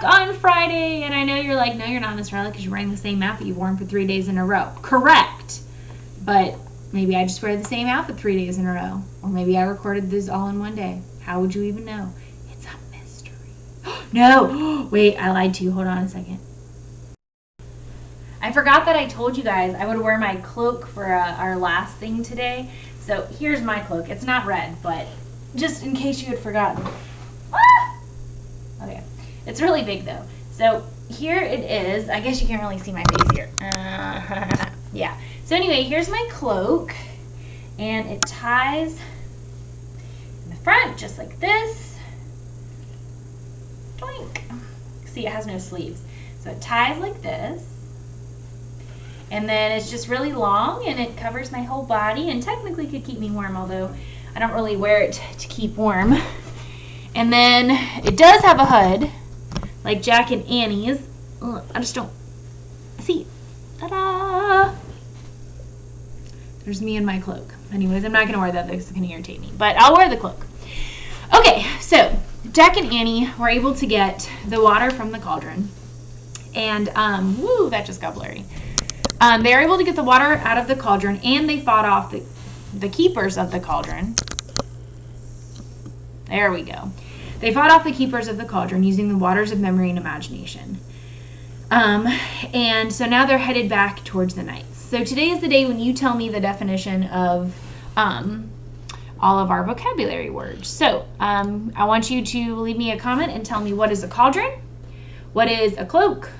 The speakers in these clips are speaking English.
on Friday. And I know you're like, no, you're not, Miss Riley, because you're wearing the same outfit you've worn for 3 days in a row. Correct. But maybe I just wear the same outfit 3 days in a row. Or maybe I recorded this all in one day. How would you even know? It's a mystery. No. Wait, I lied to you. Hold on a second. I forgot that I told you guys I would wear my cloak for our last thing today. So here's my cloak. It's not red, but just in case you had forgotten. Ah! Okay. It's really big though. So here it is. I guess you can't really see my face here. Yeah. So anyway, here's my cloak. And it ties in the front just like this. Doink. See, it has no sleeves. So it ties like this. And then it's just really long and it covers my whole body and technically could keep me warm, although I don't really wear it to keep warm. And then it does have a hood, like Jack and Annie's. Ugh, I just don't see. Ta-da! There's me and my cloak. Anyways, I'm not going to wear that. This is going to irritate me, but I'll wear the cloak. Okay, so Jack and Annie were able to get the water from the cauldron. And, woo, that just got blurry. They were able to get the water out of the cauldron, and they fought off the keepers of the cauldron. There we go. They fought off the keepers of the cauldron using the waters of memory and imagination. And so now they're headed back towards the knights. So today is the day when you tell me the definition of all of our vocabulary words. So I want you to leave me a comment and tell me, what is a cauldron? What is a cloak?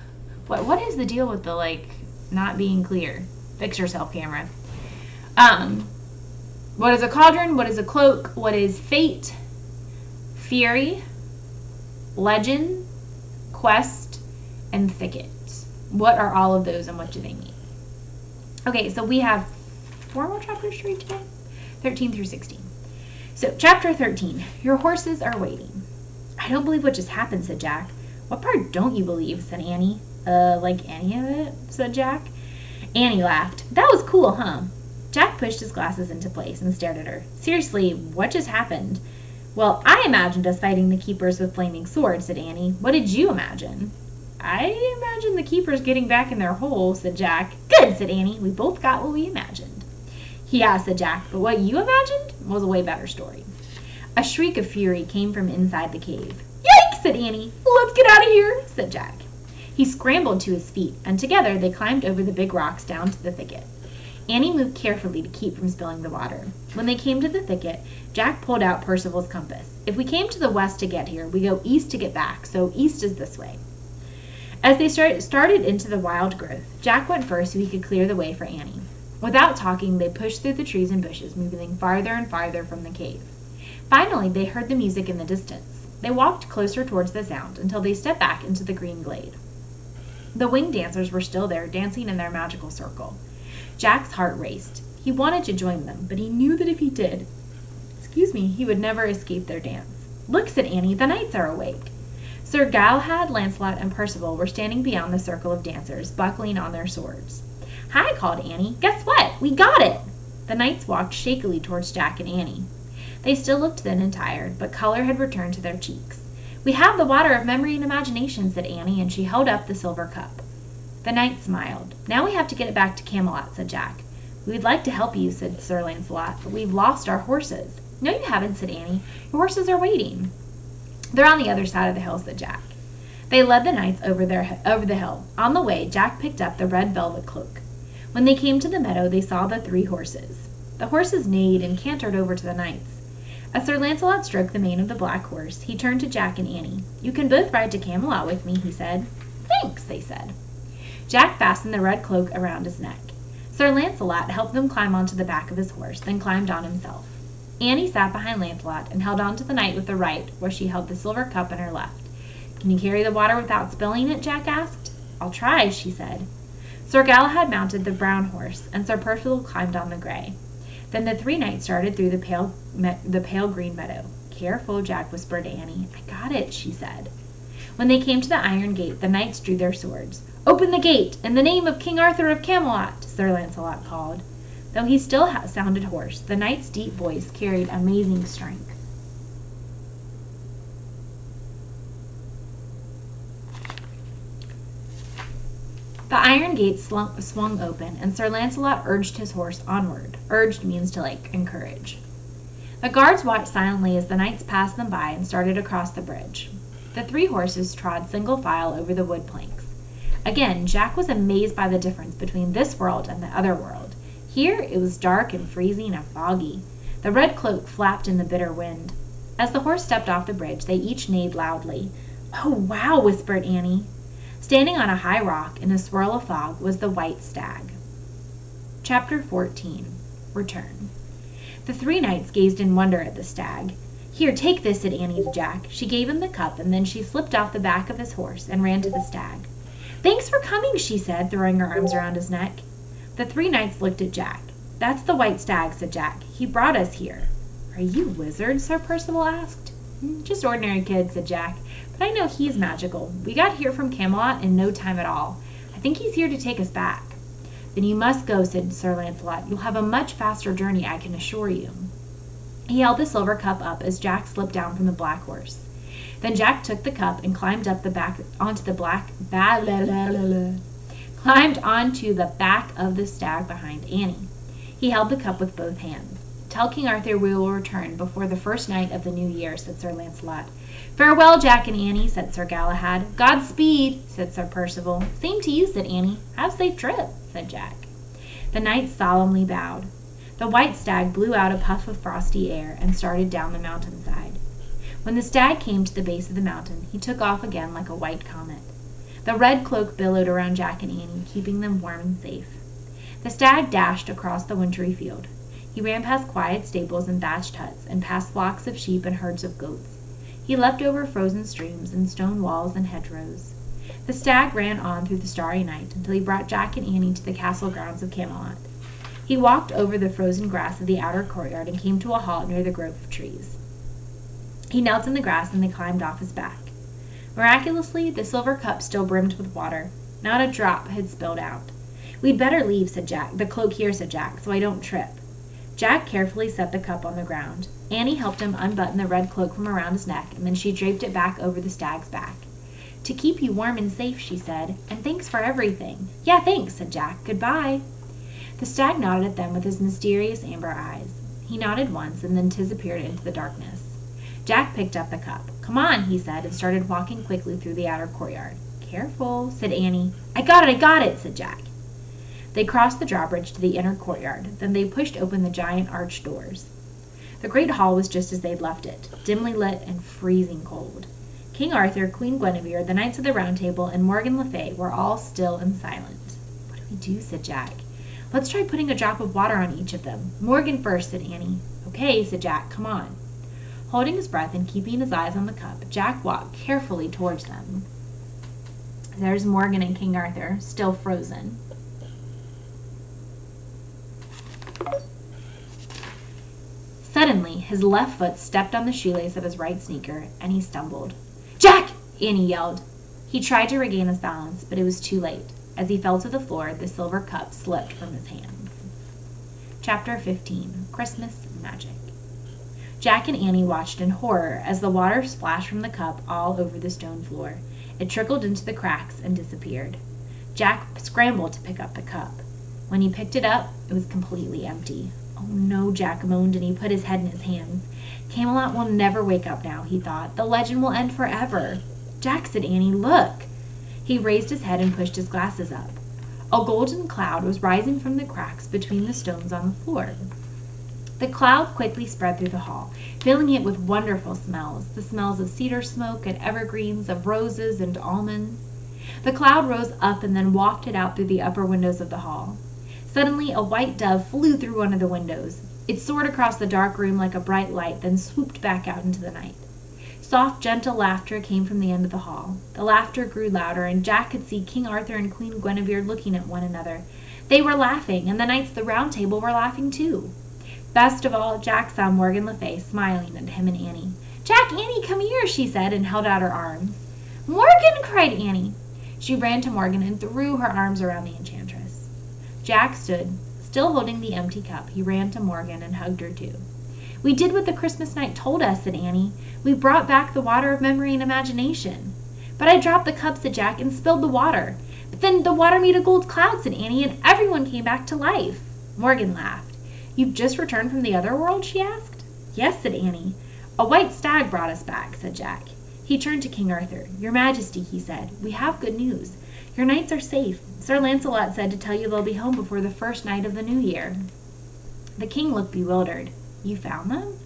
What is the deal with the, like, not being clear? Fix yourself, camera. What is a cauldron? What is a cloak? What is fate? Fury? Legend? Quest? And thicket? What are all of those and what do they mean? Okay, so we have 4 more chapters to read today. 13 through 16. So, chapter 13. Your horses are waiting. I don't believe what just happened, said Jack. What part don't you believe, said Annie. Like any of it, said Jack. Annie laughed. That was cool, huh? Jack pushed his glasses into place and stared at her. Seriously, what just happened? Well, I imagined us fighting the keepers with flaming swords, said Annie. What did you imagine? I imagined the keepers getting back in their hole, said Jack. Good, said Annie. We both got what we imagined. Yeah, said Jack, but what you imagined was a way better story. A shriek of fury came from inside the cave. Yikes, said Annie. Let's get out of here, said Jack. He scrambled to his feet, and together they climbed over the big rocks down to the thicket. Annie moved carefully to keep from spilling the water. When they came to the thicket, Jack pulled out Percival's compass. If we came to the west to get here, we go east to get back, so east is this way. As they started into the wild growth, Jack went first so he could clear the way for Annie. Without talking, they pushed through the trees and bushes, moving farther and farther from the cave. Finally, they heard the music in the distance. They walked closer towards the sound until they stepped back into the green glade. The winged dancers were still there, dancing in their magical circle. Jack's heart raced. He wanted to join them, but he knew that if he did, he would never escape their dance. Look, said Annie, the knights are awake. Sir Galahad, Lancelot, and Percival were standing beyond the circle of dancers, buckling on their swords. Hi, called Annie. Guess what? We got it! The knights walked shakily towards Jack and Annie. They still looked thin and tired, but color had returned to their cheeks. We have the water of memory and imagination, said Annie, and she held up the silver cup. The knight smiled. Now we have to get it back to Camelot, said Jack. We'd like to help you, said Sir Lancelot, but we've lost our horses. No, you haven't, said Annie. Your horses are waiting. They're on the other side of the hill, said Jack. They led the knights over the hill. On the way, Jack picked up the red velvet cloak. When they came to the meadow, they saw the 3 horses. The horses neighed and cantered over to the knights. As Sir Lancelot stroked the mane of the black horse, he turned to Jack and Annie. You can both ride to Camelot with me, he said. Thanks, they said. Jack fastened the red cloak around his neck. Sir Lancelot helped them climb onto the back of his horse, then climbed on himself. Annie sat behind Lancelot and held on to the knight with the right, where she held the silver cup in her left. Can you carry the water without spilling it? Jack asked. I'll try, she said. Sir Galahad mounted the brown horse, and Sir Percival climbed on the gray. Then the 3 knights started through the pale green meadow. Careful, Jack whispered to Annie. I got it, she said. When they came to the iron gate, the knights drew their swords. Open the gate, in the name of King Arthur of Camelot, Sir Lancelot called. Though he still sounded hoarse, the knight's deep voice carried amazing strength. The iron gate swung open, and Sir Lancelot urged his horse onward. Urged means to, encourage. The guards watched silently as the knights passed them by and started across the bridge. The 3 horses trod single file over the wood planks. Again, Jack was amazed by the difference between this world and the other world. Here it was dark and freezing and foggy. The red cloak flapped in the bitter wind. As the horse stepped off the bridge, they each neighed loudly. "Oh, wow," whispered Annie. Standing on a high rock in a swirl of fog was the white stag. Chapter 14. Return. The 3 knights gazed in wonder at the stag. "Here, take this," said Annie to Jack. She gave him the cup, and then she slipped off the back of his horse and ran to the stag. "Thanks for coming," she said, throwing her arms around his neck. The 3 knights looked at Jack. "That's the white stag," said Jack. "He brought us here." "Are you wizards?" Sir Percival asked. "Just ordinary kids," said Jack. "But I know he's magical. We got here from Camelot in no time at all. I think he's here to take us back." "Then you must go," said Sir Lancelot. "You'll have a much faster journey, I can assure you." He held the silver cup up as Jack slipped down from the black horse. Then Jack took the cup and climbed onto the back of the stag behind Annie. He held the cup with both hands. "Tell King Arthur we will return before the first night of the new year," said Sir Lancelot. "Farewell, Jack and Annie," said Sir Galahad. "Godspeed," said Sir Percival. "Same to you," said Annie. "Have a safe trip," said Jack. The knights solemnly bowed. The white stag blew out a puff of frosty air and started down the mountainside. When the stag came to the base of the mountain, he took off again like a white comet. The red cloak billowed around Jack and Annie, keeping them warm and safe. The stag dashed across the wintry field. He ran past quiet stables and thatched huts, and past flocks of sheep and herds of goats. He leapt over frozen streams and stone walls and hedgerows. The stag ran on through the starry night until he brought Jack and Annie to the castle grounds of Camelot. He walked over the frozen grass of the outer courtyard and came to a halt near the grove of trees. He knelt in the grass and they climbed off his back. Miraculously, the silver cup still brimmed with water. Not a drop had spilled out. "We'd better leave," said Jack. "The cloak here," said Jack, "so I don't trip." Jack carefully set the cup on the ground. Annie helped him unbutton the red cloak from around his neck, and then she draped it back over the stag's back. "To keep you warm and safe," she said, "and thanks for everything." "Yeah, thanks," said Jack. "Goodbye." The stag nodded at them with his mysterious amber eyes. He nodded once and then disappeared into the darkness. Jack picked up the cup. "Come on," he said, and started walking quickly through the outer courtyard. "Careful," said Annie. I got it," said Jack. They crossed the drawbridge to the inner courtyard. Then they pushed open the giant arched doors. The great hall was just as they'd left it, dimly lit and freezing cold. King Arthur, Queen Guinevere, the Knights of the Round Table, and Morgan Le Fay were all still and silent. "What do we do?" said Jack. "Let's try putting a drop of water on each of them." "Morgan first," said Annie. "Okay," said Jack. "Come on." Holding his breath and keeping his eyes on the cup, Jack walked carefully towards them. There's Morgan and King Arthur, still frozen. Suddenly, his left foot stepped on the shoelace of his right sneaker, and he stumbled. "Jack!" Annie yelled. He tried to regain his balance, but it was too late. As he fell to the floor, the silver cup slipped from his hands. Chapter 15. Christmas Magic. Jack and Annie watched in horror as the water splashed from the cup all over the stone floor. It trickled into the cracks and disappeared. Jack scrambled to pick up the cup. When he picked it up, it was completely empty. "Oh no," Jack moaned, and he put his head in his hands. "Camelot will never wake up now," he thought. "The legend will end forever." "Jack," said Annie, "look." He raised his head and pushed his glasses up. A golden cloud was rising from the cracks between the stones on the floor. The cloud quickly spread through the hall, filling it with wonderful smells, the smells of cedar smoke and evergreens, of roses and almonds. The cloud rose up and then wafted out through the upper windows of the hall. Suddenly, a white dove flew through one of the windows. It soared across the dark room like a bright light, then swooped back out into the night. Soft, gentle laughter came from the end of the hall. The laughter grew louder, and Jack could see King Arthur and Queen Guinevere looking at one another. They were laughing, and the Knights of the Round Table were laughing too. Best of all, Jack saw Morgan Le Fay smiling at him and Annie. "Jack, Annie, come here," she said, and held out her arms. "Morgan!" cried Annie. She ran to Morgan and threw her arms around the enchantress. Jack stood, still holding the empty cup. He ran to Morgan and hugged her too. "We did what the Christmas Knight told us," said Annie. "We brought back the water of memory and imagination." "But I dropped the cup," said Jack, "and spilled the water." But then the water made a gold cloud, said Annie, and everyone came back to life. Morgan laughed. You've just returned from the other world, she asked. Yes, said Annie. A white stag brought us back, said Jack. He turned to King Arthur. Your Majesty, he said, we have good news. Your knights are safe. Sir Lancelot said to tell you they'll be home before the first night of the new year. The king looked bewildered. You found them?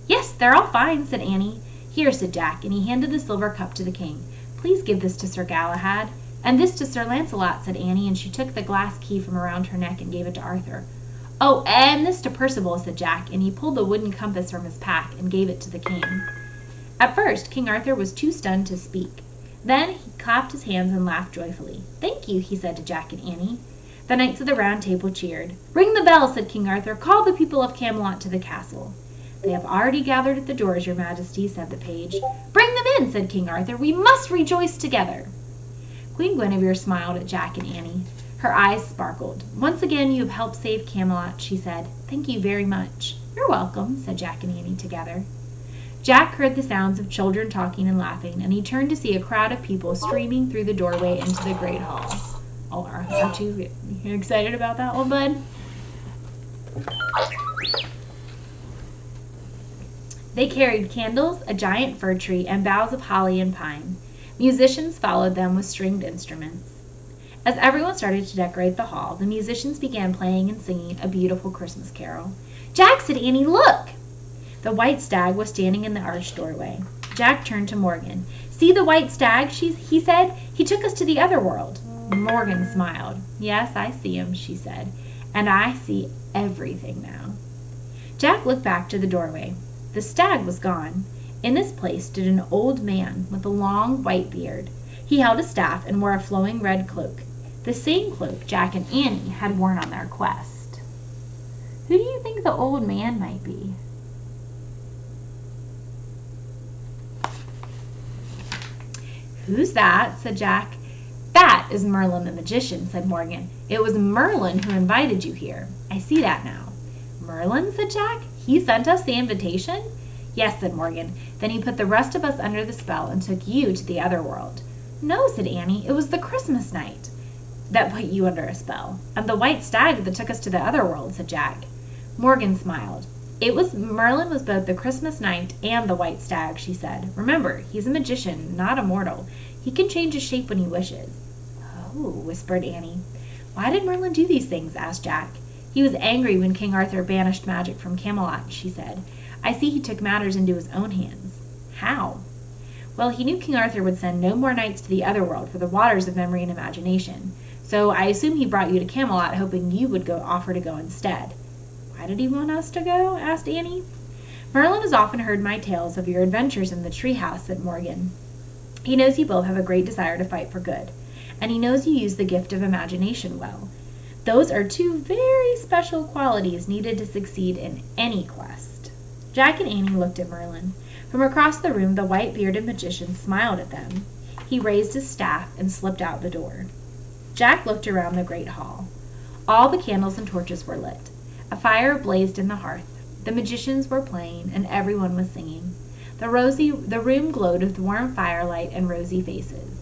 Yes, they're all fine, said Annie. Here, said Jack, and he handed the silver cup to the king. Please give this to Sir Galahad. And this to Sir Lancelot, said Annie, and she took the glass key from around her neck and gave it to Arthur. Oh, and this to Percival, said Jack, and he pulled the wooden compass from his pack and gave it to the king. At first, King Arthur was too stunned to speak. Then he clapped his hands and laughed joyfully. Thank you, he said to Jack and Annie. The knights of the Round Table cheered. Ring the bell, said King Arthur. Call the people of Camelot to the castle. They have already gathered at the doors, your Majesty, said the page. Bring them in, said King Arthur. We must rejoice together. Queen Guinevere smiled at Jack and Annie. Her eyes sparkled. Once again you have helped save Camelot, she said. Thank you very much. You're welcome, said Jack and Annie together. Jack heard the sounds of children talking and laughing, and he turned to see a crowd of people streaming through the doorway into the great hall. Oh, aren't you excited about that one, bud? They carried candles, a giant fir tree, and boughs of holly and pine. Musicians followed them with stringed instruments. As everyone started to decorate the hall, the musicians began playing and singing a beautiful Christmas carol. Jack, said Annie, look! The white stag was standing in the arched doorway. Jack turned to Morgan. See the white stag, he said. He took us to the other world. Morgan smiled. Yes, I see him, she said. And I see everything now. Jack looked back to the doorway. The stag was gone. In his place stood an old man with a long white beard. He held a staff and wore a flowing red cloak, the same cloak Jack and Annie had worn on their quest. Who do you think the old man might be? Who's that? Said Jack. That is Merlin the magician, said Morgan. It was Merlin who invited you here. I see that now. Merlin, said Jack. He sent us the invitation? Yes, said Morgan. Then he put the rest of us under the spell and took you to the other world. No, said Annie. It was the Christmas night that put you under a spell, and the white stag that took us to the other world, said Jack. Morgan smiled. Merlin was both the Christmas night and the white stag, she said. Remember, he's a magician, not a mortal. He can change his shape when he wishes. Oh, whispered Annie. Why did Merlin do these things? Asked Jack. He was angry when King Arthur banished magic from Camelot, she said. I see he took matters into his own hands. How? Well, he knew King Arthur would send no more knights to the other world for the waters of memory and imagination. So I assume he brought you to Camelot hoping you would offer to go instead. Why did he want us to go? Asked Annie. Merlin has often heard my tales of your adventures in the treehouse, said Morgan. He knows you both have a great desire to fight for good, and he knows you use the gift of imagination well. Those are two very special qualities needed to succeed in any quest. Jack and Annie looked at Merlin. From across the room, the white-bearded magician smiled at them. He raised his staff and slipped out the door. Jack looked around the great hall. All the candles and torches were lit. A fire blazed in the hearth. The magicians were playing, and everyone was singing. The room glowed with warm firelight and rosy faces.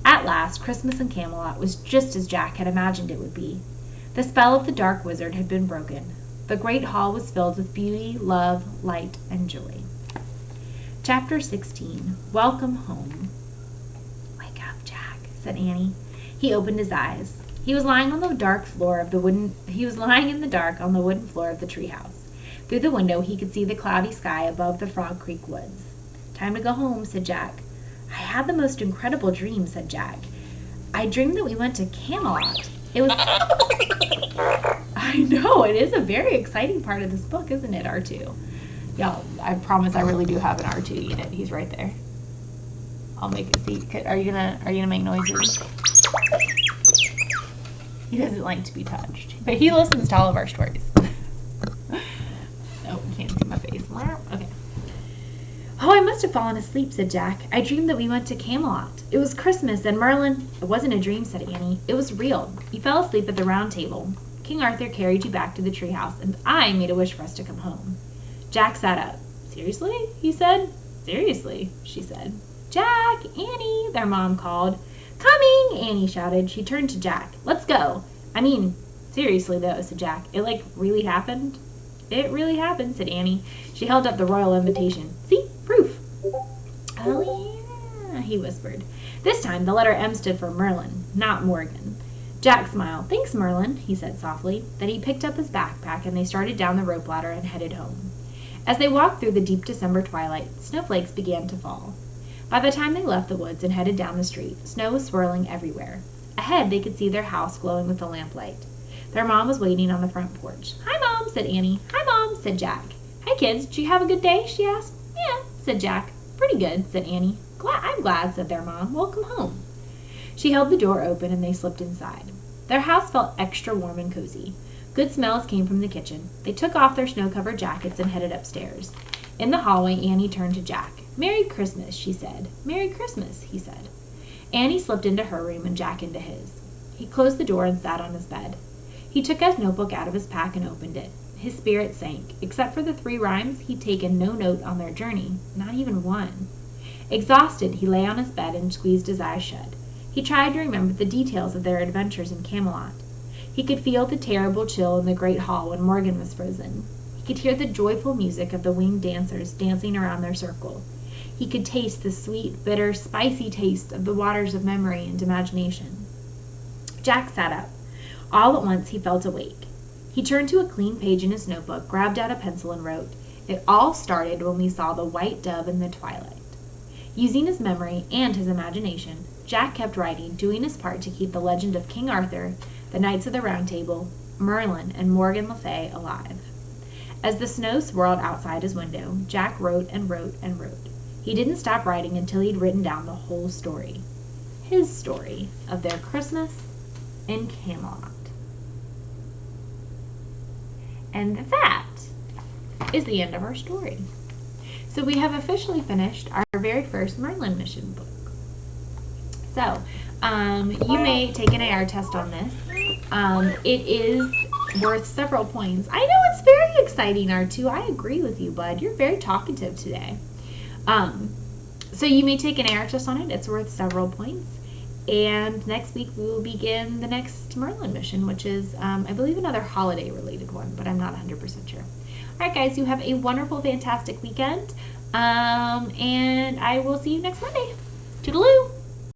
At last, Christmas in Camelot was just as Jack had imagined it would be. The spell of the dark wizard had been broken. The great hall was filled with beauty, love, light, and joy. Chapter 16. Welcome home. Wake up, Jack, said Annie. He opened his eyes. He was lying in the dark on the wooden floor of the treehouse. Through the window he could see the cloudy sky above the Frog Creek woods. Time to go home, said Jack. I had the most incredible dream, said Jack. I dreamed that we went to Camelot. It was I know, it is a very exciting part of this book, isn't it, R2? Y'all, I promise I really do have an R2 unit. He's right there. I'll make it see. Are you gonna make noises? He doesn't like to be touched, but he listens to all of our stories. Oh, you can't see my face. Okay. Oh, I must have fallen asleep, said Jack. I dreamed that we went to Camelot. It was Christmas, and Merlin... It wasn't a dream, said Annie. It was real. You fell asleep at the round table. King Arthur carried you back to the treehouse, and I made a wish for us to come home. Jack sat up. Seriously? He said. Seriously, she said. Jack, Annie, their mom called. Coming, Annie shouted. She turned to Jack. Let's go. I mean, seriously though, said Jack. It really happened? It really happened, said Annie. She held up the royal invitation. See? Proof. Oh yeah, he whispered. This time the letter M stood for Merlin, not Morgan. Jack smiled. Thanks, Merlin, he said softly. Then he picked up his backpack and they started down the rope ladder and headed home. As they walked through the deep December twilight, snowflakes began to fall. By the time they left the woods and headed down the street, snow was swirling everywhere. Ahead, they could see their house glowing with the lamplight. Their mom was waiting on the front porch. Hi, Mom, said Annie. Hi, Mom, said Jack. Hi, kids. Did you have a good day? She asked. Yeah, said Jack. Pretty good, said Annie. I'm glad, said their mom. Welcome home. She held the door open and they slipped inside. Their house felt extra warm and cozy. Good smells came from the kitchen. They took off their snow-covered jackets and headed upstairs. In the hallway, Annie turned to Jack. Merry Christmas, she said. Merry Christmas, he said. Annie slipped into her room and Jack into his. He closed the door and sat on his bed. He took his notebook out of his pack and opened it. His spirit sank. Except for the 3 rhymes, he'd taken no note on their journey, not even one. Exhausted, he lay on his bed and squeezed his eyes shut. He tried to remember the details of their adventures in Camelot. He could feel the terrible chill in the great hall when Morgan was frozen. He could hear the joyful music of the winged dancers dancing around their circle. He could taste the sweet, bitter, spicy taste of the waters of memory and imagination. Jack sat up. All at once he felt awake. He turned to a clean page in his notebook, grabbed out a pencil and wrote, It all started when we saw the white dove in the twilight. Using his memory and his imagination, Jack kept writing, doing his part to keep the legend of King Arthur, the Knights of the Round Table, Merlin, and Morgan Le Fay alive. As the snow swirled outside his window, Jack wrote and wrote and wrote. He didn't stop writing until he'd written down the whole story. His story of their Christmas in Camelot. And that is the end of our story. So we have officially finished our very first Merlin mission book. So, you may take an AR test on this. It is worth several points. I know it's very exciting, R2. I agree with you, bud. You're very talkative today. So you may take an AR test on it. It's worth several points. And next week we will begin the next Merlin mission, which is, I believe, another holiday-related one, but I'm not 100% sure. All right, guys, you have a wonderful, fantastic weekend, and I will see you next Monday. Toodaloo!